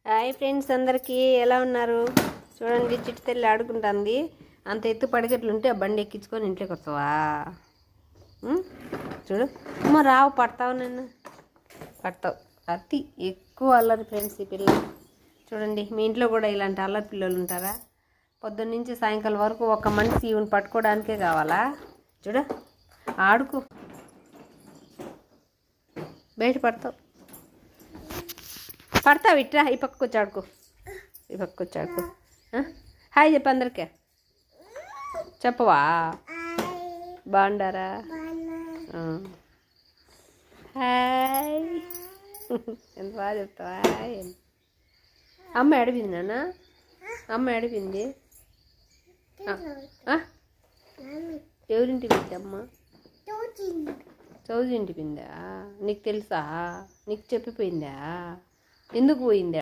Hi friends, అందరికీ ఎలా ఉన్నారు? చూడండి, చిట్టు తల్లి ఆడుకుంటుంది. అంత ఎత్తు పడిగట్లు ఉంటే ఆ బండి ఎక్కించుకొని ఇంట్లోకి వస్తావా? చూడు అమ్మ, రావు, పడతావు, నన్ను పడతావు. అతి ఎక్కువ అల్లరి ఫ్రెండ్స్ ఈ పిల్ల. చూడండి, మీ ఇంట్లో కూడా ఇలాంటి అల్లరి పిల్లలు ఉంటారా? పొద్దున్న నుంచి సాయంకాలం వరకు ఒక మనిషి ఈవెన్ పట్టుకోవడానికే కావాలా? చూడు, ఆడుకో, బయట పడతావు. పడతావు, ఇట్రా, ఈ పక్కకు వచ్చి ఆడుకో, ఈ పక్కకు వచ్చి ఆడుకో. హాయ్ చెప్పు అందరికీ. చెప్పవా? బాగుండారా? హాయ్. ఎంత బాగా చెప్తావా? అమ్మ అడిపింది నాన్న, అమ్మ అడిపింది. ఎవరింటి పిండి అమ్మ? చౌజీ ఇంటి పిందా? నీకు తెలుసా? నీకు చెప్పిపోయిందా? ఎందుకు పోయిందా?